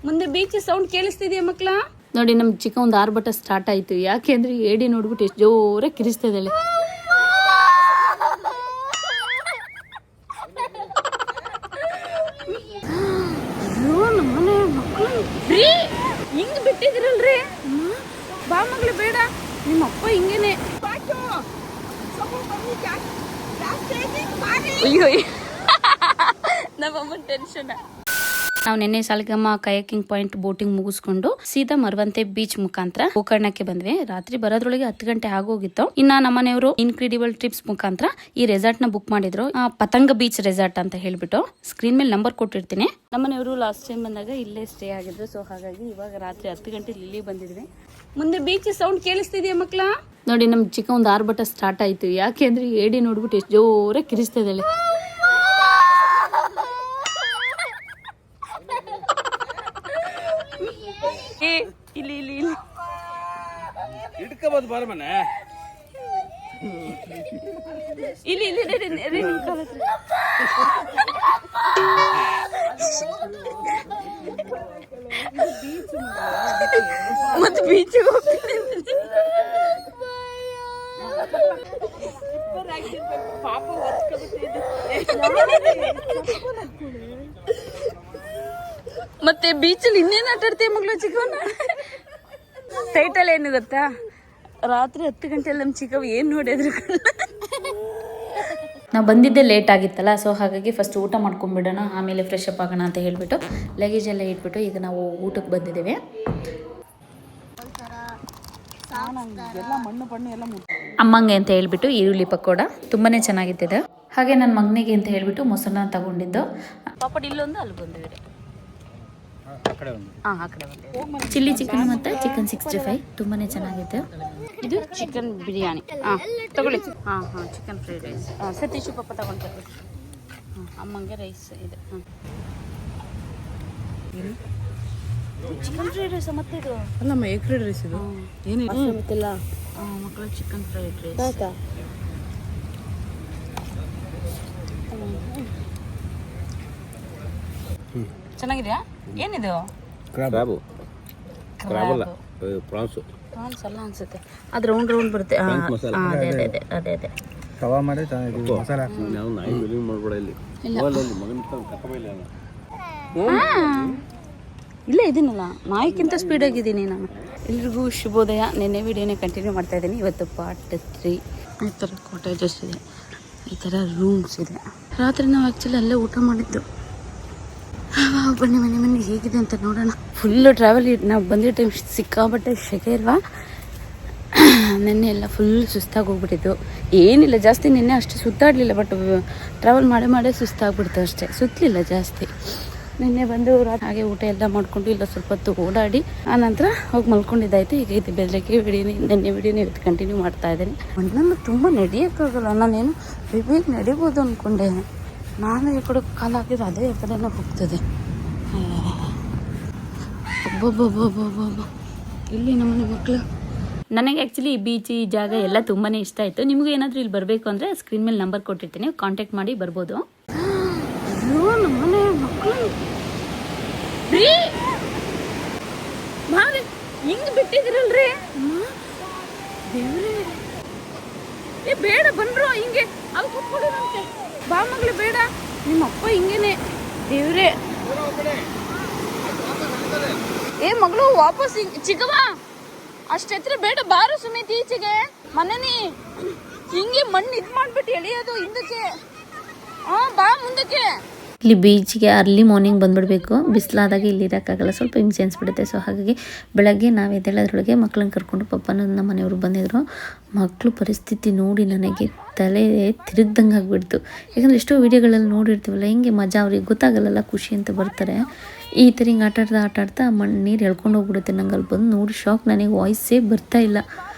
ಮುಂದೆ beach sound ಕೇಳಿಸ್ತಿದೆಯಾ ಮಕ್ಳ? ನೋಡಿ ನಮ್ಮ ಚಿಕ್ಕ ಒಂದು ಆರ್ಭಟ ಸ್ಟಾರ್ಟ್ ಆಯ್ತು. ಯಾಕೆ ಅಂದ್ರೆ ಏಡಿ ನೋಡ್ಬಿಟ್ಟು ಎಷ್ಟು ಜೋರಾಗಿ ಕಿರಿಸ್ತಾ ಇದ್ದಾಳೆ. ನಮ್ಮನೆ ಮಕ್ಳು ಹಿಂಗ್ ಬಿಟ್ಟಿದ್ರಲ್ರಿ. ಬಾ ಮಗ್ಳು ಬೇಡ, ನಿಮ್ಮ ಅಪ್ಪ ಹಿಂಗೇನೆ. ಅಯ್ಯೋ ನಮ್ಮಮ್ಮ ಟೆನ್ಷನ್. ನಾವು ನಿನ್ನೆ ಸಾಲಿಗಮ್ಮ ಕಯಾಕಿಂಗ್ ಪಾಯಿಂಟ್ ಬೋಟಿಂಗ್ ಮುಗಿಸ್ಕೊಂಡು ಸೀದಾ ಮರವಂತೆ ಬೀಚ್ ಮುಖಾಂತರ ಗೋಕರ್ಣಕ್ಕೆ ಬಂದ್ವಿ. ರಾತ್ರಿ ಬರೋದ್ರೊಳಗೆ 10 ಗಂಟೆ ಆಗೋಗಿತ್ತು. ಇನ್ನ ನಮ್ಮನೆಯವರು ಇನ್ಕ್ರೆಡಿಬಲ್ ಟ್ರಿಪ್ಸ್ ಮುಖಾಂತರ ಈ ರೆಸಾರ್ಟ್ ನ ಬುಕ್ ಮಾಡಿದ್ರು. ಪತಂಗ ಬೀಚ್ ರೆಸಾರ್ಟ್ ಅಂತ ಹೇಳ್ಬಿಟ್ಟು ಸ್ಕ್ರೀನ್ ಮೇಲೆ ನಂಬರ್ ಕೊಟ್ಟಿರ್ತೀನಿ. ನಮ್ಮನೆಯವರು ಲಾಸ್ಟ್ ಟೈಮ್ ಬಂದಾಗ ಇಲ್ಲೇ ಸ್ಟೇ ಆಗಿದ್ರು. ಸೊ ಹಾಗಾಗಿ ಇವಾಗ ರಾತ್ರಿ 10 ಗಂಟೆ ಇಲ್ಲಿ ಬಂದಿದ್ವಿ. ಮುಂದೆ ಬೀಚ್ ಸೌಂಡ್ ಕೇಳಿಸ್ತಿದೆಯಾ ಮಕ್ಳ? ನೋಡಿ ನಮ್ ಚಿಕ್ಕ ಒಂದು ಆರ್ಭಟ ಸ್ಟಾರ್ಟ್ ಆಯ್ತು. ಯಾಕೆ ಅಂದ್ರೆ ಏಡಿ ನೋಡ್ಬಿಟ್ಟು ಎಷ್ಟು ಜೋರಾಗಿ ಕಿರಿಸ್ತಾ ಇದ್ದಾಳೆ. ಇಲ್ಲಿ ಇಲ್ಲಿ ಇಲ್ಲಿ ಇಟ್ಕೋಬಹುದು ಬಾರ ಮನೆ ಇಲ್ಲಿ ಇಲ್ಲಿ ಮತ್ತೆ ಬೀಚ್ ಪಾಪ ಮತ್ತೆ ಬೀಚಲ್ಲಿ ಇನ್ನೇನು ಆಟಾಡ್ತೀಯ ಮಗಳು ಚಿಕ್ಕವನ್ನ? ಟೈಟಲ್ ಏನು ಗೊತ್ತಾ? ರಾತ್ರಿ 10 ಗಂಟೆಯಲ್ಲಿ ನಮ್ಮ ಚಿಕ್ಕವ್ ಏನು ನೋಡಿದ್ರು. ನಾವು ಬಂದಿದ್ದೆ ಲೇಟ್ ಆಗಿತ್ತಲ್ಲ. ಸೊ ಹಾಗಾಗಿ ಫಸ್ಟ್ ಊಟ ಮಾಡ್ಕೊಂಡ್ಬಿಡೋಣ, ಆಮೇಲೆ ಫ್ರೆಶ್ ಅಪ್ ಆಗೋಣ ಅಂತ ಹೇಳ್ಬಿಟ್ಟು ಲಗೇಜ್ ಎಲ್ಲ ಇಟ್ಬಿಟ್ಟು ಈಗ ನಾವು ಊಟಕ್ಕೆ ಬಂದಿದ್ದೇವೆ. ಅಮ್ಮಂಗೆ ಅಂತ ಹೇಳ್ಬಿಟ್ಟು ಈರುಳ್ಳಿ ಪಕೋಡ ತುಂಬಾನೇ ಚೆನ್ನಾಗಿತ್ತಿದೆ. ಹಾಗೆ ನನ್ನ ಮಗನಿಗೆ ಅಂತ ಹೇಳ್ಬಿಟ್ಟು ಮೊಸರನ್ನ ತಗೊಂಡಿದ್ದು. ಪಾಪಡ್ ಇಲ್ಲೊಂದು ಅಲ್ಲಿಗೊಂದು ಇದೆ. ಚಿಲ್ಲಿ ಚಿಕನ್ ಮತ್ತೆ ಚಿಕನ್ 65 ತುಂಬಾನೇ ಚೆನ್ನಾಗಿತ್ತು. ಇದು ಚಿಕನ್ ಬಿರಿಯಾನಿ. ತಗೊಳ್ಳಿ. Chicken fried rice. ಸತೀಶು ಪಪ್ಪ ತಗೊಂಡ್ಬರ್ತೀವಿ. ಅಮ್ಮಂಗೆ ರೈಸ್ ಇದೆ. ಚಿಕನ್ ಫ್ರೈಡ್ ರೈಸ್ ಮತ್ತೆ ಇದು ಅಲ್ಲಮ್ಮ ಎಗ್ ಫ್ರೈಡ್ ರೈಸ್ ಇದು ಏನಿಲ್ಲ ಗೊತ್ತಿಲ್ಲ. ಮಕ್ಕಳು ಚಿಕನ್ ಫ್ರೈಡ್ ರೈಸ್. ಚೆನ್ನಾಗಿದೆಯಾ? ಏನಿದು? ಕ್ರಾಬ್ ಕ್ರಾಬ್ ಪ್ರಾನ್ಸ್ ಅಲ್ಲ ಅನ್ಸುತ್ತೆ. ಅದು ರೌಂಡ್ ಬರುತ್ತೆ. ಅದೇ ತವಾ ಮಾಡಿ ಮಸಾಲ ನಾವು ನಾಯಿ ಬಿಲಿಂಗ್ ಮಾಡ್ಬೇಡ ಇಲ್ಲಿ ಮಗನ ಇಲ್ಲ ಇದೀನಲ್ಲ, ನಾಯಿಕ್ಕಿಂತ ಸ್ಪೀಡ್ ಆಗಿದ್ದೀನಿ ನಾನು. ಎಲ್ರಿಗೂ ಶುಭೋದಯ. ನಿನ್ನೆ ವಿಡಿಯೋನೇ ಕಂಟಿನ್ಯೂ ಮಾಡ್ತಾ ಇದ್ದೀನಿ. ಇವತ್ತು ಪಾರ್ಟ್ 3. ಈ ಥರ ಕಾಟೇಜಸ್ ಇದೆ, ಈ ಥರ ರೂಮ್ಸ್ ಇದೆ. ರಾತ್ರಿ ನಾವು ಆ್ಯಕ್ಚುಲಿ ಅಲ್ಲೇ ಊಟ ಮಾಡಿದ್ದು. ಬನ್ನಿ ಹೇಗಿದೆ ಅಂತ ನೋಡೋಣ. Full travel. ನಾವು ಬಂದಿರೋ ಟೈಮ್ ಸಿಕ್ಕಾಬಟ್ಟೆ ಸೆಕೆ ಇಲ್ವಾ? ನಿನ್ನೆ ಎಲ್ಲ ಫುಲ್ ಸುಸ್ತಾಗಿ ಹೋಗ್ಬಿಟ್ಟಿದ್ದು. ಏನಿಲ್ಲ ಜಾಸ್ತಿ ನಿನ್ನೆ ಅಷ್ಟು ಸುತ್ತಾಡಲಿಲ್ಲ, ಬಟ್ ಟ್ರಾವೆಲ್ ಮಾಡೇ ಸುಸ್ತಾಗ್ಬಿಡ್ತು ಅಷ್ಟೇ, ಸುತ್ತಲಿಲ್ಲ ಜಾಸ್ತಿ. ನಿನ್ನೆ ಬಂದು ಹಾಗೆ ಊಟ ಎಲ್ಲ ಮಾಡಿಕೊಂಡು ಇಲ್ಲ ಸ್ವಲ್ಪ ಹೊತ್ತು ಓಡಾಡಿ ಆನಂತರ ಹೋಗಿ ಮಲ್ಕೊಂಡಿದ್ದಾಯ್ತು. ಈಗ ಇದು ಬೆಳಗ್ಗೆ ನಿನ್ನೆ ವಿಡಿಯೋನ ಇವತ್ತು ಕಂಟಿನ್ಯೂ ಮಾಡ್ತಾ ಇದ್ದೀನಿ. ಮಣ್ಣನ್ನು ತುಂಬ ನಡೆಯೋಕ್ಕಾಗಲ್ಲ. ನಾನೇನು ಬೇಗ ನಡಿಬೋದು ಅಂದ್ಕೊಂಡೆ. ನಾನು ಈ ಕಡೆ ಕಾಲು ಹಾಕಿದ್ರೆ ಅದೇ ಈ ಕಡೆನೂ ಹೋಗ್ತದೆ. ಒಬ್ಬೊಬ್ಬೊಬ್ಬೊಬ್ಬೊಬ್ಬ ಇಲ್ಲಿ ನಮ್ಮನೆ ಮಕ್ಕಳು. ನನಗೆ ಆ್ಯಕ್ಚುಲಿ ಈ ಬೀಚ್ ಈ ಜಾಗ ಎಲ್ಲ ತುಂಬಾ ಇಷ್ಟ ಆಯಿತು. ನಿಮಗೂ ಏನಾದರೂ ಇಲ್ಲಿ ಬರಬೇಕು ಅಂದರೆ ಸ್ಕ್ರೀನ್ ಮೇಲೆ ನಂಬರ್ ಕೊಟ್ಟಿರ್ತೀನಿ, ಕಾಂಟ್ಯಾಕ್ಟ್ ಮಾಡಿ ಬರ್ಬೋದು. ನಮ್ಮನೆ ಮಕ್ಕಳು ಹಿಂಗ್ ಬಿಟ್ಟಿದ್ರಲ್ರಿ. ದೇವ್ರೇ, ಬೇಡ ಬನ್ರು ಹಿಂಗೆ ಅಲ್ಲಿ ಕೂತ್ಕೊಳ್ಳೋದಂತೆ. ಬಾ ಮಗಳು ಬೇಡ, ನಿಮ್ಮ ಅಪ್ಪ ಹಿಂಗೇನೆ. ದೇವ್ರೇ, ಮಗಳು ವಾಪಸ್ ಚಿಕ್ಕವ ಅಷ್ಟೆತ್ರ ಬೇಡ, ಬಾರು ಸುಮಿತ್ ಈಚೆಗೆ. ಮನೇನಿ ಹಿಂಗೆ ಮಣ್ಣು ಇದು ಮಾಡ್ಬಿಟ್ಟು ಎಳೆಯೋದು ಹಿಂದಕ್ಕೆ. ಬಾ ಮುಂದಕ್ಕೆ. ಇಲ್ಲಿ ಬೀಚ್ಗೆ ಅರ್ಲಿ ಮಾರ್ನಿಂಗ್ ಬಂದುಬಿಡಬೇಕು. ಬಿಸಿಲಾದಾಗ ಇಲ್ಲಿ ಇರೋಕ್ಕಾಗಲ್ಲ, ಸ್ವಲ್ಪ ಹಿಂಸೆ ಅನಿಸ್ಬಿಡುತ್ತೆ. ಸೊ ಹಾಗಾಗಿ ಬೆಳಗ್ಗೆ ನಾವು ಎದ್ದೇಳೋದ್ರೊಳಗೆ ಮಕ್ಕಳನ್ನ ಕರ್ಕೊಂಡು ಪಪ್ಪನ ನಮ್ಮ ಮನೆಯವರು ಬಂದಿದ್ರು. ಮಕ್ಕಳು ಪರಿಸ್ಥಿತಿ ನೋಡಿ ನನಗೆ ತಲೆ ತಿರುಗ್ದಂಗೆ ಆಗಿಬಿಡ್ತು. ಯಾಕಂದರೆ ಎಷ್ಟೋ ವೀಡಿಯೋಗಳಲ್ಲಿ ನೋಡಿರ್ತೀವಲ್ಲ, ಹಿಂಗೆ ಮಜಾ ಅವ್ರಿಗೆ ಗೊತ್ತಾಗಲ್ಲ, ಖುಷಿ ಅಂತ ಬರ್ತಾರೆ. ಈ ಥರ ಹಿಂಗೆ ಆಟಾಡ್ತಾ ಮಣ್ಣು ನೀರು ಎಳ್ಕೊಂಡು ಹೋಗ್ಬಿಡುತ್ತೆ. ನಂಗೆ ಅಲ್ಲಿ ಬಂದು ನೋಡಿ ಶಾಕ್. ನನಗೆ ವಾಯ್ಸೇ ಬರ್ತಾಯಿಲ್ಲ,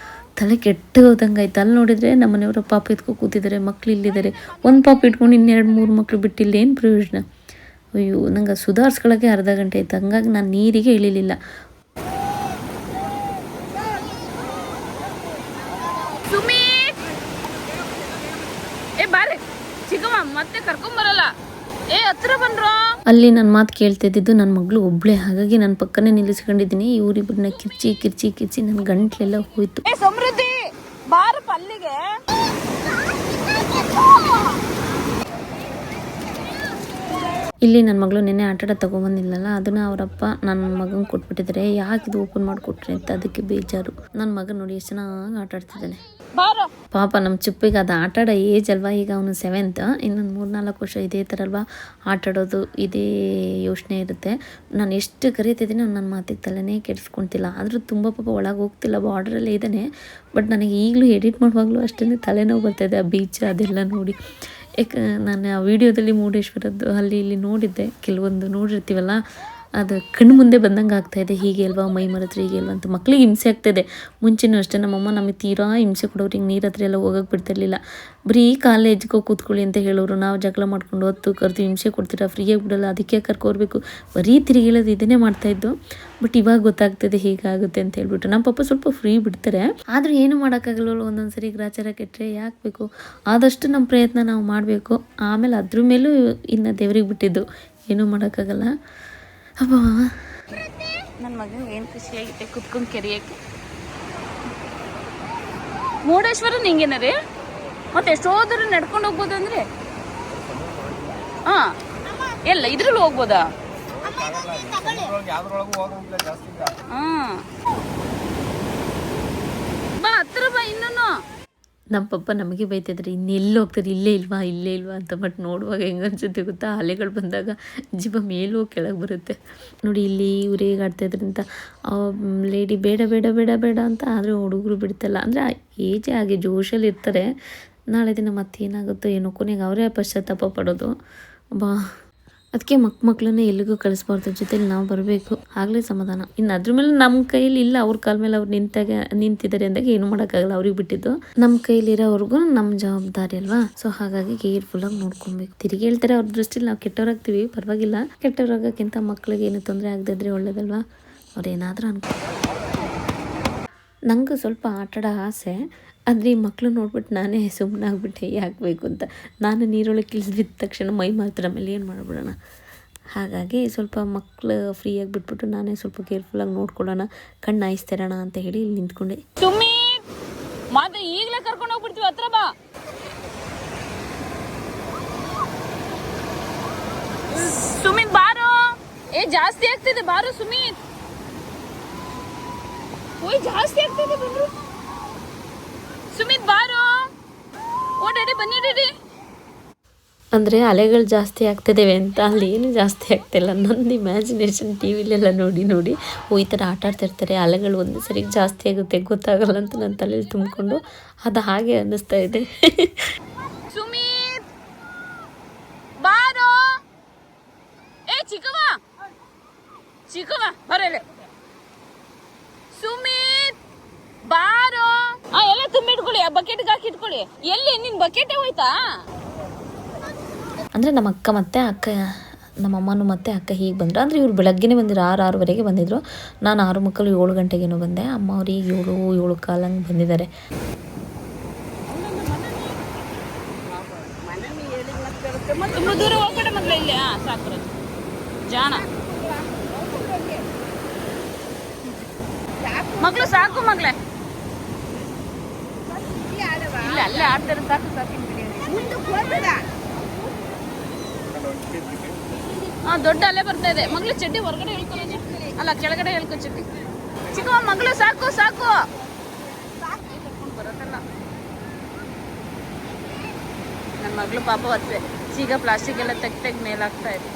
ತಲೆ ಕೆಟ್ಟು ಹೋದಂಗೆ ಆಯ್ತು. ಅಲ್ಲಿ ನೋಡಿದರೆ ನಮ್ಮ ಮನೆಯವರ ಪಾಪ ಎತ್ಕೊ ಕೂತಿದ್ದಾರೆ, ಮಕ್ಳು ಇಲ್ಲಿದ್ದಾರೆ. ಒಂದು ಪಾಪ ಇಟ್ಕೊಂಡು 2-3 ಮಕ್ಳು ಬಿಟ್ಟಿಲ್ಲ, ಏನು ಪ್ರಯೋಜನ? ಅಯ್ಯೋ, ನಂಗೆ ಸುಧಾರಿಸ್ಕೊಳ್ಳೋಕ್ಕೆ ಅರ್ಧ ಗಂಟೆ ಆಯ್ತು. ಹಂಗಾಗಿ ನಾನು ನೀರಿಗೆ ಇಳಿಲಿಲ್ಲ. ಬಾರೆ ಚಿಕ್ಕಮ್ಮ ಮತ್ತೆ ಕರ್ಕೊಂಬರಲ್ಲ. ಏ ಹತ್ರ ಬಂದ್ರು. ಅಲ್ಲಿ ನನ್ನ ಮಾತು ಕೇಳ್ತಿದ್ದು ನನ್ನ ಮಗಳು ಒಬ್ಳೆ, ಹಾಗಾಗಿ ನನ್ನ ಪಕ್ಕನೇ ನಿಲ್ಲಿಸ್ಕೊಂಡಿದ್ದೀನಿ. ಇವರಿಬ್ಬರನ್ನ ಕಿರ್ಚಿ ಕಿರ್ಚಿ ಕಿರ್ಚಿ ನನ್ನ ಗಂಟ್ಲೆಲ್ಲ ಹೋಯ್ತು. ಏ ಸಮೃದ್ಧಿ ಬಾರ ಪಲ್ಲಿಗೆ. ಇಲ್ಲಿ ನನ್ನ ಮಗಳು ನೆನ್ನೆ ಆಟಾಡ ತಗೊಂಬಂದಿಲ್ಲಲ್ಲ, ಅದನ್ನ ಅವರಪ್ಪ ನನ್ನ ಮಗಂಗೆ ಕೊಟ್ಬಿಟ್ಟಿದ್ದಾರೆ. ಯಾಕೆ ಇದು ಓಪನ್ ಮಾಡಿಕೊಟ್ರಿ ಅಂತ ಅದಕ್ಕೆ ಬೇಜಾರು. ನನ್ನ ಮಗ ನೋಡಿ ಎಷ್ಟು ಚೆನ್ನಾಗಿ ಆಟ ಆಡ್ತಿದ್ದಾನೆ ಪಾಪ. ನಮ್ಮ ಚಿಪ್ಪಿಗೆ ಅದು ಆಟಾಡೋ ಏಜ್ ಅಲ್ವಾ, ಈಗ ಅವನು 7th, ಇನ್ನೊಂದು 3-4 ವರ್ಷ ಇದೇ ಥರ ಅಲ್ವಾ ಆಟಾಡೋದು, ಇದೇ ಯೋಚನೆ ಇರುತ್ತೆ. ನಾನು ಎಷ್ಟು ಕರೀತಿದ್ದೀನಿ ಅವ್ನು ನನ್ನ ಮಾತಿಗೆ ತಲೆನೇ ಕೆಡಿಸ್ಕೊತಿಲ್ಲ. ಆದರೂ ತುಂಬ ಪಾಪ ಒಳಗೆ ಹೋಗ್ತಿಲ್ಲ, ಬಾರ್ಡ್ರಲ್ಲೇ ಇದ್ದಾನೆ. ಬಟ್ ನನಗೆ ಈಗಲೂ ಎಡಿಟ್ ಮಾಡುವಾಗಲೂ ಅಷ್ಟೇ ತಲೆನೋವು ಬರ್ತಾಯಿದೆ ಆ ಬೀಚ್ ಅದೆಲ್ಲ ನೋಡಿ. ಯಾಕೆ ನಾನು ಆ ವಿಡಿಯೋದಲ್ಲಿ ಮುರುಡೇಶ್ವರದ್ದು ಅಲ್ಲಿ ಇಲ್ಲಿ ನೋಡಿದ್ದೆ, ಕೆಲವೊಂದು ನೋಡಿರ್ತೀವಲ್ಲ, ಅದು ಕಣ್ಣು ಮುಂದೆ ಬಂದಂಗೆ ಆಗ್ತಾಯಿದೆ. ಹೀಗೆ ಅಲ್ವಾ ಮೈ ಮರೆತ್ರೆ ಹೀಗೆ ಅಲ್ವಾ ಅಂತ ಮಕ್ಳಿಗೆ ಹಿಂಸೆ ಆಗ್ತಾಯಿದೆ. ಮುಂಚೆನೂ ಅಷ್ಟೇ ನಮ್ಮಮ್ಮ ನಮಗೆ ತೀರಾ ಹಿಂಸೆ ಕೊಡೋರು, ಹಿಂಗೆ ನೀರು ಹತ್ರ ಎಲ್ಲ ಹೋಗೋಕೆ ಬಿಡ್ತಿರ್ಲಿಲ್ಲ. ಬರೀ ಕಾಲೇಜ್ಗೆ ಕೂತ್ಕೊಳ್ಳಿ ಅಂತ ಹೇಳೋರು. ನಾವು ಜಗಳ ಮಾಡ್ಕೊಂಡು ಹೊತ್ತು ಕರೆದು ಹಿಂಸೆ ಕೊಡ್ತೀರಾ, ಫ್ರೀಯಾಗಿ ಬಿಡೋಲ್ಲ, ಅದಕ್ಕೆ ಕರ್ಕೋರ್ಬೇಕು, ಬರೀ ತಿರುಗಿಳೋದು ಇದನ್ನೇ ಮಾಡ್ತಾಯಿದ್ದು. ಬಟ್ ಇವಾಗ ಗೊತ್ತಾಗ್ತದೆ ಹೀಗಾಗುತ್ತೆ ಅಂತ ಹೇಳ್ಬಿಟ್ಟು. ನಮ್ಮ ಪಪ್ಪ ಸ್ವಲ್ಪ ಫ್ರೀ ಬಿಡ್ತಾರೆ, ಆದರೂ ಏನು ಮಾಡೋಕ್ಕಾಗಲ್ವಲ್ಲ, ಒಂದೊಂದು ಸರಿ ಗ್ರಾಚಾರ ಕೆಟ್ಟರೆ ಯಾಕೆ ಬೇಕು. ಆದಷ್ಟು ನಮ್ಮ ಪ್ರಯತ್ನ ನಾವು ಮಾಡಬೇಕು. ಆಮೇಲೆ ಅದ್ರ ಮೇಲೂ ಇನ್ನು ದೇವ್ರಿಗೆ ಬಿಟ್ಟಿದ್ದು, ಏನೂ ಮಾಡೋಕ್ಕಾಗಲ್ಲ. ಅಬ್ಬ ನನ್ನ ಮಗನಿಗೆ ಏನು ಖುಷಿಯಾಗಿದೆ ಕುತ್ಕೊಂಡು ಕೆರೆಯಕ್ಕೆ. ಮುರುಡೇಶ್ವರ ಹಿಂಗೇನ ರೀ, ಮತ್ತೆ ಎಷ್ಟೋದ್ರು ನಡ್ಕೊಂಡು ಹೋಗ್ಬೋದು ಅಂದ್ರೆ. ಹಾಂ ಎಲ್ಲ ಇದ್ರಲ್ಲಿ ಹೋಗ್ಬೋದಾ? ಹಾಂ ಬಾ ಹತ್ರ ಬಾ. ಇನ್ನೂ ನಮ್ಮ ಪಪ್ಪ ನಮಗೆ ಬೈತಿದ್ರೆ ಇನ್ನೆಲ್ಲಿ ಹೋಗ್ತಾರೆ, ಇಲ್ಲೇ ಇಲ್ವಾ ಅಂತ. ಬಟ್ ನೋಡುವಾಗ ಹೆಂಗೆ ಅನ್ಸುತ್ತೆ ಗೊತ್ತಾ, ಅಲೆಗಳು ಬಂದಾಗ ಜೀವ ಮೇಲೂ ಕೆಳಗೆ ಬರುತ್ತೆ ನೋಡಿ. ಇಲ್ಲಿ ಇವ್ರು ಹೇಗೆ ಆಡ್ತಾಯಿದ್ರಂತ ಲೇಡಿ ಬೇಡ ಬೇಡ ಬೇಡ ಬೇಡ ಅಂತ, ಆದರೆ ಹುಡುಗರು ಬಿಡ್ತಲ್ಲ. ಅಂದರೆ ಏಜೇ ಹಾಗೆ ಜೋಶಲ್ಲಿ ಇರ್ತಾರೆ. ನಾಳೆ ದಿನ ಮತ್ತೇನಾಗುತ್ತೋ ಏನೋ, ಕೊನೆಗೆ ಅವರೇ ಪಶ್ಚಾತ್ತಾಪ ಪಡೋದು. ಬಾ ಅದಕ್ಕೆ ಮಕ್ಕಳನ್ನ ಎಲ್ಲಿಗೂ ಕಳಿಸ್ಬಾರ್ದು, ಜೊತೆಲಿ ನಾವು ಬರಬೇಕು, ಆಗಲೇ ಸಮಾಧಾನ. ಇನ್ನು ಅದ್ರ ಮೇಲೆ ನಮ್ಮ ಕೈಯಲ್ಲಿ ಇಲ್ಲ, ಅವ್ರ ಕಾಲ ಮೇಲೆ ಅವ್ರು ನಿಂತಿದ್ದಾರೆ ಅಂದಾಗ ಏನು ಮಾಡೋಕ್ಕಾಗಲ್ಲ, ಅವ್ರಿಗೆ ಬಿಟ್ಟಿದ್ದು. ನಮ್ಮ ಕೈಲಿರೋವ್ರಿಗೂ ನಮ್ಮ ಜವಾಬ್ದಾರಿ ಅಲ್ವಾ. ಸೊ ಹಾಗಾಗಿ ಕೇರ್ಫುಲ್ಲಾಗಿ ನೋಡ್ಕೊಬೇಕು. ತಿರುಗಿ ಹೇಳ್ತಾರೆ ಅವ್ರ ದೃಷ್ಟಿಲಿ ನಾವು ಕೆಟ್ಟವರಾಗ್ತೀವಿ, ಪರವಾಗಿಲ್ಲ. ಕೆಟ್ಟವರಾಗೋಕ್ಕಿಂತ ಮಕ್ಳಿಗೆ ಏನು ತೊಂದರೆ ಆಗದಿದ್ರೆ ಒಳ್ಳೇದಲ್ವಾ. ಅವ್ರೇನಾದರೂ ನಂಗೆ ಸ್ವಲ್ಪ ಆಟಾಡೋ ಆಸೆ, ಆದರೆ ಈ ಮಕ್ಕಳು ನೋಡ್ಬಿಟ್ಟು ನಾನೇ ಸುಮ್ಮನಾಗ್ಬಿಟ್ಟೆ, ಯಾಕೆ ಬೇಕು ಅಂತ. ನಾನು ನೀರೊಳಗೆ ಇಳಿದ್ಬಿದ್ದ ತಕ್ಷಣ ಮೈ ಮಾತ್ರ ಮೇಲೆ ಏನು ಮಾಡಿಬಿಡೋಣ. ಹಾಗಾಗಿ ಸ್ವಲ್ಪ ಮಕ್ಕಳು ಫ್ರೀಯಾಗಿ ಬಿಟ್ಬಿಟ್ಟು ನಾನೇ ಸ್ವಲ್ಪ ಕೇರ್ಫುಲ್ಲಾಗಿ ನೋಡ್ಕೊಳ್ಳೋಣ, ಕಣ್ಣು ಹಾಯಿಸ್ತಿರೋಣ ಅಂತ ಹೇಳಿ ಇಲ್ಲಿ ನಿಂತ್ಕೊಂಡೆ. ಸುಮ್ಮಿ ಮತ್ತೆ ಈಗಲೇ ಕರ್ಕೊಂಡು ಹೋಗ್ಬಿಡ್ತೀವಿ, ಹತ್ರ ಬಾ. ಸುಮಿತ್ ಬಾರೋ, ಏ ಜಾಸ್ತಿ ಆಗ್ತಿದೆ ಬಾರೋ ಸುಮಿತ್. ಓಯ್ ಜಾಸ್ತಿ ಆಗ್ತಿದೆ ಬಂದ್ರು. ಸುಮಿತ್ ಬಾರೋ, ಓ ಡ್ಯಾಡಿ ಬನ್ನಿ ಡ್ಯಾಡಿ. ಅಂದರೆ ಅಲೆಗಳು ಜಾಸ್ತಿ ಆಗ್ತಿದ್ದೇವೆ ಅಂತ, ಅಲ್ಲಿ ಏನು ಜಾಸ್ತಿ ಆಗ್ತಿಲ್ಲ. ನಂದು ಇಮ್ಯಾಜಿನೇಷನ್ ಟಿ ವಿಲೆಲ್ಲ ನೋಡಿ ಈ ಥರ ಆಟ ಆಡ್ತಿರ್ತಾರೆ, ಅಲೆಗಳು ಒಂದು ಸರಿ ಜಾಸ್ತಿ ಆಗುತ್ತೆ ಗೊತ್ತಾಗಲ್ಲ ಅಂತ ನನ್ನ ತಲೆಯಲ್ಲಿ ತುಂಬಿಕೊಂಡು ಅದು ಹಾಗೆ ಅನ್ನಿಸ್ತಾ ಇದೆ. ಸುಮಿತ್ ಬಾರೋ, ಏ ಚಿಕ್ಕವ ಬರಲೆ. ಸುಮಿತ್ ಬಾರೋ, ಎಲ್ಲ ತುಂಬಿಟ್ಕೊಳ್ಳಿ, ಆ ಬಕೆಟ್ಗೆ ಹಾಕಿ ಇಟ್ಕೊಳ್ಳಿ. ಎಲ್ಲಿ ನಿನ್ ಬಕೆಟೇ ಹೋಯ್ತಾ? ಅಂದರೆ ನಮ್ಮ ಅಕ್ಕ ಮತ್ತು ನಮ್ಮ ಅಮ್ಮನೂ ಮತ್ತು ಅಕ್ಕ ಹೀಗೆ ಬಂದರು. ಅಂದರೆ ಇವ್ರು ಬೆಳಗ್ಗೆನೇ ಬಂದಿದ್ರು, 6-6:30 ಬಂದಿದ್ರು. ನಾನು 6:45 7 ಗಂಟೆಗೇನೋ ಬಂದೆ. ಅಮ್ಮ ಅವ್ರಿಗೆ 7-7 ಕಾಲಂಗೆ ಬಂದಿದ್ದಾರೆ. ತುಂಬ ದೂರ ಹೋಗ್ಬೇಡ ಮಗಳ, ಇಲ್ಲಿ ಸಾಕು ಜಾಣ ಮಗಳು, ಸಾಕು ಮಗಳೇ. ಇಲ್ಲ ಅಲ್ಲೇ ಆಡ್ತಾರೆ, ಸಾಕು. ದೊಡ್ಡ ಅಲೆ ಬರ್ತಾ ಇದೆ ಮಗಳು. ಚಡ್ಡಿ ಹೊರಗಡೆ ಹೇಳ್ಕೊಳ್ಳಿ, ಅಲ್ಲ ಕೆಳಗಡೆ ಹೇಳ್ಕೊ ಚಡ್ಡಿ. ಚಿಕ್ಕ ಮಗಳು ಸಾಕು ಬರೋದಲ್ಲ. ನನ್ನ ಮಗಳು ಪಾಪ ಹೊತ್ತೆ ಈಗ ಪ್ಲಾಸ್ಟಿಕ್ ಎಲ್ಲ ತೆಗ್ದು ಮೇಲಾಗ್ತಾ ಇದೆ.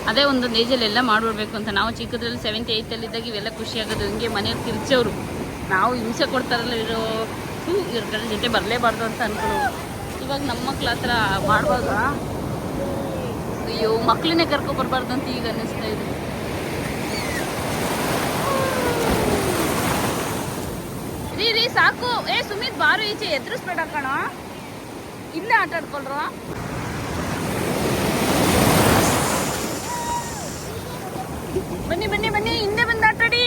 ಅದೇ ಒಂದೊಂದು ಏಜಲ್ಲಿ ಎಲ್ಲ ಮಾಡ್ಬಿಡ್ಬೇಕು ಅಂತ. ನಾವು ಚಿಕ್ಕದ್ರಲ್ಲಿ 7th 8th ಇದ್ದಾಗ ಇವೆಲ್ಲ ಖುಷಿ ಆಗೋದು. ಹಿಂಗೆ ಮನೆಯವ್ರು ತಿರ್ಚೋರು, ನಾವು ಹಿಂಸೆ ಕೊಡ್ತಾರಲ್ಲ ಇರೋ ಇವ್ರ ಕಡೆ ಜೊತೆ ಬರಲೇಬಾರ್ದು ಅಂತ ಅನ್ಕೊಳ್ಳೋರು. ಇವಾಗ ನಮ್ಮ ಮಕ್ಳು ಆ ಥರ ಮಾಡ್ಬಾರ್ದು. ಅಯ್ಯೋ ಮಕ್ಳನ್ನೇ ಕರ್ಕೊಬರ್ಬಾರ್ದು ಅಂತ ಈಗ ಅನ್ನಿಸ್ತಾ ಇದೆ. ರೀ ಸಾಕು. ಏ ಸುಮಿತ್ ಬಾರು ಈಚೆ, ಎದುರಿಸ್ಬೇಡ ಕಣ, ಇಲ್ಲೇ ಆಟ ಆಡ್ಕೊಳ್ರು. ಬನ್ನಿ ಹಿಂದೆ ಬಂದು ಆಟಾಡಿ.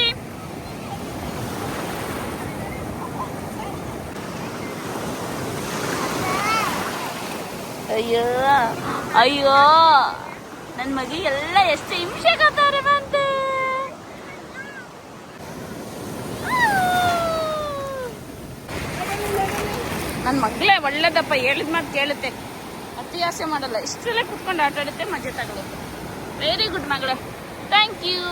ಅಯ್ಯೋ ಅಯ್ಯೋ ನನ್ನ ಮಗಿಗೆಲ್ಲ ಎಷ್ಟು ಹಿಂಸೆ ಕತ್ತಾರೆ ಬಂತೆ. ನನ್ನ ಮಗಳೇ ಒಳ್ಳೇದಪ್ಪ, ಹೇಳಿದ ಮಾತು ಕೇಳುತ್ತೆ, ಅತಿ ಆಸೆ ಮಾಡಲ್ಲ, ಇಷ್ಟರಲ್ಲೇ ಕುತ್ಕೊಂಡು ಆಟ ಆಡುತ್ತೆ, ಮಜಾ ತಗೊಳುತ್ತೆ. ವೆರಿ ಗುಡ್ ಮಗಳೇ, ಥ್ಯಾಂಕ್ ಯು.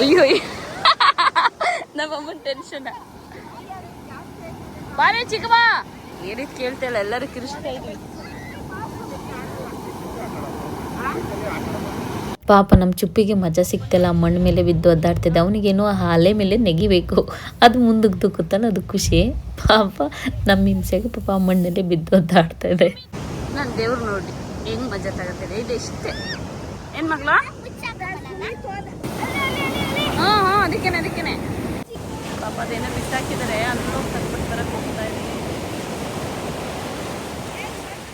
ಅಯ್ಯೋ ನಮ್ಮಮ್ಮನ ಟೆನ್ಷನ್. ಬಾರೇ ಚಿಕ್ಕಮ್ಮ, ಏನಿದ್ ಕೇಳ್ತಾಯಿಲ್ಲ, ಎಲ್ಲರೂ ಕಿರಿಸ್ತಾ ಇದ್ವಿ. ಪಾಪ ನಮ್ಮ ಚುಪ್ಪಿಗೆ ಮಜಾ ಸಿಗ್ತಿಲ್ಲ, ಮಣ್ಣು ಮೇಲೆ ಬಿದ್ದು ಒದ್ದಾಡ್ತಿದ್ದೆ. ಅವನಿಗೇನೋ ಆ ಅಲೆ ಮೇಲೆ ನೆಗಿಬೇಕು, ಅದು ಮುಂದಕ್ಕೆ ದುಕ್ಕುತ್ತಲ್ಲ, ಅದು ಖುಷಿ. ಪಾಪ ನಮ್ಮ ಹಿಂಸೆಗೆ ಪಾಪ ಆ ಮಣ್ಣಲ್ಲೇ ಬಿದ್ದು ಒದ್ದಾಡ್ತಾ ಇದೆ. ನನ್ನ ದೇವ್ರು ನೋಡಿ ಹೆಂಗ್ ಮಜಾ ತಗೋತಿದೆ. ಇದು ಇಷ್ಟೇ ಏನ್ ಮಗ್ಳ? ಹಾಂ ಅದಕ್ಕೇನೆ ಪಾಪ ಅದೇನೋ ಬಿಸಾಕಿದ್ದಾರೆ, ಅಂದ್ರೂ ತಗ್ಬಿಟ್ಟು ಬರಕ್ಕೆ ಹೋಗ್ತಾ ಇದ್ದೀನಿ.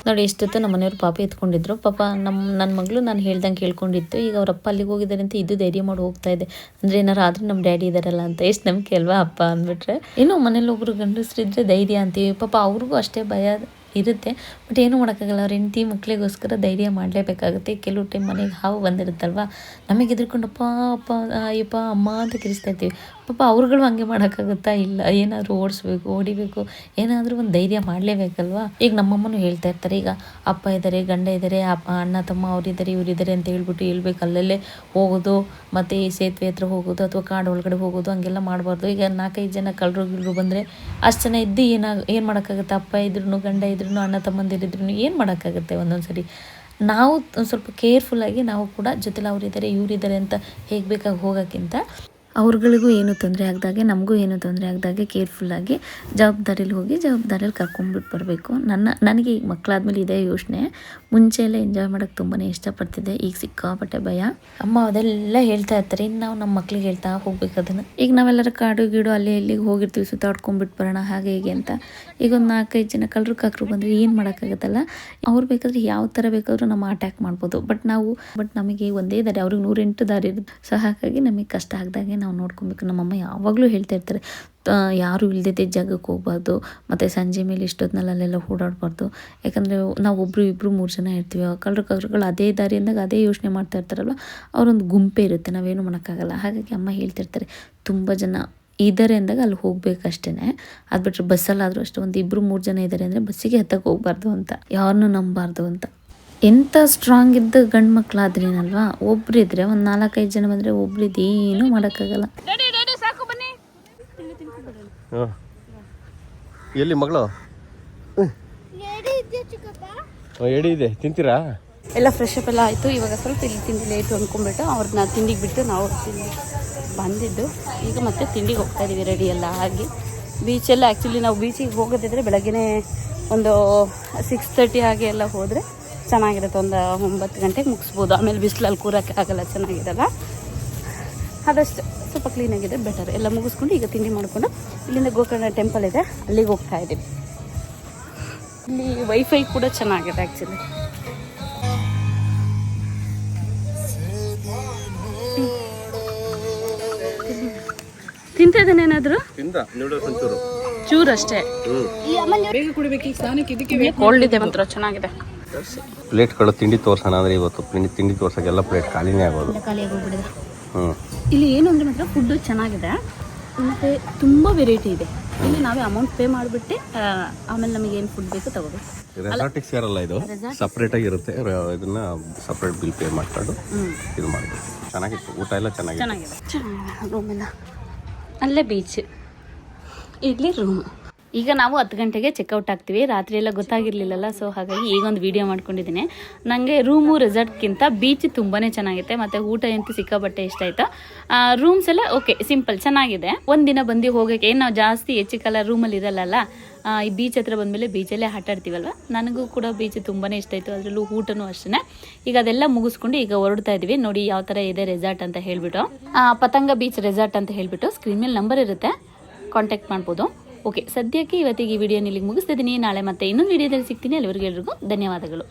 ನೋಡಿ ಎಷ್ಟೊತ್ತು ನಮ್ಮ ಮನೆಯವ್ರು ಪಾಪ ಎತ್ಕೊಂಡಿದ್ರು. ಪಾಪ ನನ್ನ ಮಗಳು ನಾನು ಹೇಳ್ದಂಗೆ ಕೇಳ್ಕೊಂಡಿತ್ತು. ಈಗ ಅವರಪ್ಪ ಅಲ್ಲಿಗೆ ಹೋಗಿದ್ದಾರೆ ಅಂತ ಇದು ಧೈರ್ಯ ಮಾಡಿ ಹೋಗ್ತಾ ಇದೆ. ಅಂದರೆ ಏನಾರು ಆದರೂ ನಮ್ಮ ಡ್ಯಾಡಿ ಇದ್ದಾರಲ್ಲ ಅಂತ. ಎಷ್ಟು ನಂಬಿಕೆ ಅಲ್ವಾ ಅಪ್ಪ ಅಂದ್ಬಿಟ್ರೆ. ಇನ್ನೂ ಮನೇಲಿ ಒಬ್ರು ಗಂಡಸ್ರಿದ್ರೆ ಧೈರ್ಯ ಅಂತೀವಿ. ಪಾಪ ಅವ್ರಿಗೂ ಅಷ್ಟೇ ಭಯ ಇರುತ್ತೆ, ಬಟ್ ಏನೂ ಮಾಡೋಕ್ಕಾಗಲ್ಲ. ಅವ್ರ ಹೆಂಡತಿ ಮಕ್ಕಳಿಗೋಸ್ಕರ ಧೈರ್ಯ ಮಾಡಲೇಬೇಕಾಗುತ್ತೆ. ಕೆಲವು ಟೈಮ್ ಮನೆಗೆ ಹಾವು ಬಂದಿರುತ್ತಲ್ವ, ನಮಗೆ ಎದ್ರುಕೊಂಡು ಅಪ್ಪ ಅಪ್ಪ ಅಯ್ಯಪ್ಪ ಅಮ್ಮ ಅಂತ ಕಿರಿಸ್ತಾ ಇರ್ತೀವಿ. ಪಾಪ ಅವ್ರುಗಳು ಹಂಗೆ ಮಾಡೋಕ್ಕಾಗುತ್ತಾ? ಇಲ್ಲ, ಏನಾದರೂ ಓಡಿಸ್ಬೇಕು, ಹೊಡಿಬೇಕು, ಏನಾದರೂ ಒಂದು ಧೈರ್ಯ ಮಾಡಲೇಬೇಕಲ್ವಾ. ಈಗ ನಮ್ಮಮ್ಮನೂ ಹೇಳ್ತಾ ಇರ್ತಾರೆ, ಈಗ ಅಪ್ಪ ಇದ್ದಾರೆ, ಗಂಡ ಇದ್ದಾರೆ, ಅಣ್ಣ ತಮ್ಮ ಅವರಿದ್ದಾರೆ ಇವರಿದ್ದಾರೆ ಅಂತ ಹೇಳ್ಬಿಟ್ಟು ಹೇಳ್ಬೇಕು, ಅಲ್ಲಲ್ಲೇ ಹೋಗೋದು, ಮತ್ತು ಈ ಸೇತುವೆ ಹತ್ರ ಹೋಗೋದು ಅಥವಾ ಕಾಡು ಒಳಗಡೆ ಹೋಗೋದು, ಹಂಗೆಲ್ಲ ಮಾಡಬಾರ್ದು. ಈಗ 4-5 ಜನ ಕಳ್ಳರು ಬಂದರೆ ಅಷ್ಟು ಜನ ಇದ್ದು ಏನು ಮಾಡೋಕ್ಕಾಗುತ್ತೆ? ಅಪ್ಪ ಇದ್ರೂ, ಗಂಡ ಇದ್ರೂ, ಅಣ್ಣ ತಮ್ಮಂದಿರಿದ್ರು ಏನು ಮಾಡೋಕ್ಕಾಗುತ್ತೆ? ಒಂದೊಂದು ಸರಿ ನಾವು ಸ್ವಲ್ಪ ಕೇರ್ಫುಲ್ಲಾಗಿ ನಾವು ಕೂಡ ಜೊತೆಲಿ ಅವರಿದ್ದಾರೆ ಇವರಿದ್ದಾರೆ ಅಂತ ಹೇಗೆ ಬೇಕಾಗಿ ಹೋಗೋಕ್ಕಿಂತ ಅವ್ರುಗಳಿಗೂ ಏನೂ ತೊಂದರೆ ಆಗ್ದಾಗೆ ನಮಗೂ ಏನೂ ತೊಂದರೆ ಆಗ್ದಾಗೆ ಕೇರ್ಫುಲ್ಲಾಗಿ ಜವಾಬ್ದಾರಿಲಿ ಹೋಗಿ ಜವಾಬ್ದಾರಿಯಲ್ಲಿ ಕರ್ಕೊಂಡ್ಬಿಟ್ಟು ಬರಬೇಕು. ನನಗೆ ಈಗ ಮಕ್ಕಳಾದ್ಮೇಲೆ ಇದೇ ಯೋಚನೆ. ಮುಂಚೆ ಎಲ್ಲ ಎಂಜಾಯ್ ಮಾಡೋಕ್ಕೆ ತುಂಬಾ ಇಷ್ಟಪಡ್ತಿದ್ದೆ, ಈಗ ಸಿಕ್ಕಾಪಟ್ಟೆ ಭಯ. ಅಮ್ಮ ಅದೆಲ್ಲ ಹೇಳ್ತಾ ಇರ್ತಾರೆ, ಇನ್ನು ನಾವು ನಮ್ಮ ಮಕ್ಳಿಗೆ ಹೇಳ್ತಾ ಹೋಗ್ಬೇಕು ಅದನ್ನು. ಈಗ ನಾವೆಲ್ಲರ ಕಾಡು ಗೀಡು ಅಲ್ಲಿ ಇಲ್ಲಿಗೆ ಹೋಗಿರ್ತೀವಿ, ಸುತ್ತಾಡ್ಕೊಂಡ್ಬಿಟ್ಟು ಬರೋಣ ಹಾಗೆ ಹೀಗೆ ಅಂತ. ಈಗ ಒಂದು 4-5 ಜನ ಕಳ್ಳರು ಕಾಕರು ಬಂದರೆ ಏನು ಮಾಡೋಕ್ಕಾಗತ್ತಲ್ಲ. ಅವ್ರು ಬೇಕಾದ್ರೆ ಯಾವ ಥರ ಬೇಕಾದರೂ ನಮ್ಮ ಅಟ್ಯಾಕ್ ಮಾಡ್ಬೋದು. ಬಟ್ ನಮಗೆ ಒಂದೇ ದಾರಿ, ಅವ್ರಿಗೆ 108 ದಾರಿ ಇರೋದು. ಸೊ ಹಾಗಾಗಿ ನಮಗೆ ಕಷ್ಟ ಆಗ್ದಾಗೆ ನಾವು ನೋಡ್ಕೊಬೇಕು. ನಮ್ಮಮ್ಮ ಯಾವಾಗಲೂ ಹೇಳ್ತಾ ಇರ್ತಾರೆ, ಯಾರು ಇಲ್ಲದೆ ಜಾಗಕ್ಕೆ ಹೋಗ್ಬಾರ್ದು, ಮತ್ತು ಸಂಜೆ ಮೇಲೆ ಇಷ್ಟೊತ್ತಿನಲ್ಲಿ ಅಲ್ಲೆಲ್ಲ ಓಡಾಡಬಾರ್ದು. ಯಾಕಂದರೆ ನಾವು 1-2-3 ಜನ ಇರ್ತೀವಿ. ಕಳ್ಳರುಗಳು ಅದೇ ದಾರಿಯಿಂದಾಗ ಅದೇ ಯೋಚನೆ ಮಾಡ್ತಾ ಇರ್ತಾರಲ್ವ, ಅವರೊಂದು ಗುಂಪೇ ಇರುತ್ತೆ, ನಾವೇನು ಮಾಡೋಕ್ಕಾಗಲ್ಲ. ಹಾಗಾಗಿ ಅಮ್ಮ ಹೇಳ್ತಿರ್ತಾರೆ, ತುಂಬ ಜನ ಇದ್ದಾರೆ ಅಂದಾಗ ಅಲ್ಲಿ ಹೋಗ್ಬೇಕಷ್ಟೇ. ಅದು ಬಿಟ್ಟರೆ ಬಸ್ಸಲ್ಲಾದರೂ ಅಷ್ಟೇ, ಒಂದು 2-3 ಜನ ಇದ್ದಾರೆ ಅಂದರೆ ಬಸ್ಸಿಗೆ ಹತ್ತಕ್ಕೆ ಹೋಗ್ಬಾರ್ದು ಅಂತ, ಯಾರನ್ನೂ ನಂಬಾರ್ದು ಅಂತ. ಎಂಥ ಸ್ಟ್ರಾಂಗ್ ಇದ್ದ ಗಂಡು ಮಕ್ಕಳಾದ್ರೇನಲ್ವಾ, ಒಬ್ಬರಿದ್ರೆ ಒಂದು 4-5 ಜನ ಬಂದರೆ ಒಬ್ರಿದ್ದು ಏನೂ ಮಾಡೋಕ್ಕಾಗಲ್ಲ. ಸಾಕು ಬನ್ನಿ. ಎಲ್ಲಿ ಮಗಳು? ಎಡಿ ಇದೆ, ತಿಂತೀರಾ? ಎಲ್ಲ ಫ್ರೆಶ್ ಅಪ್ ಎಲ್ಲ ಆಯಿತು. ಇವಾಗ ಸ್ವಲ್ಪ ಇಲ್ಲಿ ತಿಂಡಿ ಲೇಟು ಅಂದ್ಕೊಂಡ್ಬಿಟ್ಟು ಅವ್ರನ್ನ ತಿಂಡಿಗೆ ಬಿಟ್ಟು ನಾವು ತಿಂಡಿ ಬಂದಿದ್ದು. ಈಗ ಮತ್ತೆ ತಿಂಡಿಗೆ ಹೋಗ್ತಾ ಇದ್ದೀವಿ ರೆಡಿ ಎಲ್ಲ ಆಗಿ. ಬೀಚೆಲ್ಲ ಆ್ಯಕ್ಚುಲಿ ನಾವು ಬೀಚಿಗೆ ಹೋಗೋದಿದ್ರೆ ಬೆಳಗ್ಗೆ ಒಂದು 6:30 ಹಾಗೆ ಎಲ್ಲ ಹೋದರೆ ಚೆನ್ನಾಗಿರುತ್ತೆ. ಒಂದು 9 ಗಂಟೆಗೆ ಮುಗಿಸ್ಬೋದು. ಆಮೇಲೆ ಬಿಸಿಲಲ್ಲಿ ಕೂರೋಕ್ಕೆ ಆಗಲ್ಲ, ಚೆನ್ನಾಗಿರಲ್ಲ. ಆದಷ್ಟು ಸ್ವಲ್ಪ ಕ್ಲೀನಾಗಿದೆ ಬೆಟರ್. ಎಲ್ಲ ಮುಗಿಸ್ಕೊಂಡು ಈಗ ತಿಂಡಿ ಮಾಡಿಕೊಂಡು ಇಲ್ಲಿಂದ ಗೋಕರ್ಣ ಟೆಂಪಲ್ ಇದೆ, ಅಲ್ಲಿಗೆ ಹೋಗ್ತಾ ಇದ್ದೀವಿ. ಇಲ್ಲಿ ವೈಫೈ ಕೂಡ ಚೆನ್ನಾಗಿದೆ ಆ್ಯಕ್ಚುಲಿ. ತಿಂತಿದ್ದೇನೇನಾದರೂ ಚೂರು ಅಷ್ಟೇ. ಬೇಗ ಕುಡಿಬೇಕು ಈಗ ಸ್ನಾನಕ್ಕೆ. ಇದಕ್ಕೆ ಕೋಲ್ಡ್ ಇದೆ ಮಾತ್ರ, ಚೆನ್ನಾಗಿದೆ. ಪ್ಲೇಟ್ಗಳು ತಿಂಡಿ ತೋರ್ಸೋಣ ಅಂದರೆ ಇವತ್ತು ತಿಂಡಿ ತೋರ್ಸೋಕ್ಕೆಲ್ಲ ಪ್ಲೇಟ್ ಖಾಲಿನೇ ಆಗೋದು. ಇಲ್ಲಿ ಏನು ಅಂದರೆ ಮಾತ್ರ ಫುಡ್ಡು ಚೆನ್ನಾಗಿದೆ, ಮತ್ತು ತುಂಬ ವೆರೈಟಿ ಇದೆ. ಇಲ್ಲಿ ನಾವೇ ಅಮೌಂಟ್ ಪೇ ಮಾಡಿಬಿಟ್ಟು ಆಮೇಲೆ ನಮಗೆ ಏನು ಫುಡ್ ಬೇಕು ತಗೋಬೇಕು. ರೆಸಾರ್ಟಿಗೆ ಸೇರಲ್ಲ, ಇದು ಸಪ್ರೇಟಾಗಿ ಇರುತ್ತೆ. ಇದನ್ನ ಸಪ್ರೇಟ್ ಬಿಲ್ ಪೇ ಮಾಡ್ಕೊಂಡು ಇದು ಮಾಡಬೇಕು. ಚೆನ್ನಾಗಿತ್ತು, ಊಟ ಎಲ್ಲ ಚೆನ್ನಾಗಿದೆ. ರೂಮ್ ಎಲ್ಲ ಅಲ್ಲೇ ಬೀಚ್, ಇಲ್ಲಿ ರೂಮ್. ಈಗ ನಾವು 10 ಗಂಟೆಗೆ ಚೆಕ್ಔಟ್ ಆಗ್ತೀವಿ. ರಾತ್ರಿ ಎಲ್ಲ ಗೊತ್ತಾಗಿರಲಿಲ್ಲಲ್ಲ, ಸೊ ಹಾಗಾಗಿ ಈಗೊಂದು ವೀಡಿಯೋ ಮಾಡ್ಕೊಂಡಿದ್ದೀನಿ. ನನಗೆ ರೂಮು ರೆಸಾರ್ಟ್ಗಿಂತ ಬೀಚ್ ತುಂಬಾ ಚೆನ್ನಾಗಿದೆ, ಮತ್ತು ಊಟ ಅಂತೂ ಸಿಕ್ಕಾಬಟ್ಟೆ ಇಷ್ಟ ಆಯಿತು. ರೂಮ್ಸ್ ಎಲ್ಲ ಓಕೆ, ಸಿಂಪಲ್ ಚೆನ್ನಾಗಿದೆ. ಒಂದಿನ ಬಂದು ಹೋಗೋಕ್ಕೆ ಏನು ನಾವು ಜಾಸ್ತಿ ಹೆಚ್ಚು ಕಾಲ ರೂಮಲ್ಲಿ ಇರಲ್ಲ. ಈ ಬೀಚ್ ಹತ್ರ ಬಂದಮೇಲೆ ಬೀಚಲ್ಲೇ ಆಟ ಆಡ್ತೀವಲ್ವ. ನನಗೂ ಕೂಡ ಬೀಚ್ ತುಂಬಾ ಇಷ್ಟ ಆಯಿತು, ಅದರಲ್ಲೂ ಊಟನೂ ಅಷ್ಟೇ. ಈಗ ಅದೆಲ್ಲ ಮುಗಿಸ್ಕೊಂಡು ಈಗ ಹೊರಡ್ತಾ ಇದ್ದೀವಿ. ನೋಡಿ ಯಾವ ಥರ ಇದೆ ರೆಸಾರ್ಟ್ ಅಂತ ಹೇಳಿಬಿಟ್ಟು, ಪತಂಗ ಬೀಚ್ ರೆಸಾರ್ಟ್ ಅಂತ ಹೇಳಿಬಿಟ್ಟು ಸ್ಕ್ರೀನ್ ಮೇಲೆ ನಂಬರ್ ಇರುತ್ತೆ, ಕಾಂಟ್ಯಾಕ್ಟ್ ಮಾಡ್ಬೋದು. ಓಕೆ, ಸದ್ಯಕ್ಕೆ ಇವತ್ತಿಗೆ ಈ ವಿಡಿಯೋನ ಇಲ್ಲಿಗೆ ಮುಗಿಸ್ತಿದ್ದೀನಿ. ನಾಳೆ ಮತ್ತೆ ಇನ್ನೊಂದು ವಿಡಿಯೋದಲ್ಲಿ ಸಿಗ್ತೀನಿ. ಅಲ್ಲಿವರೆಗೂ ಎಲ್ರಿಗೂ ಧನ್ಯವಾದಗಳು.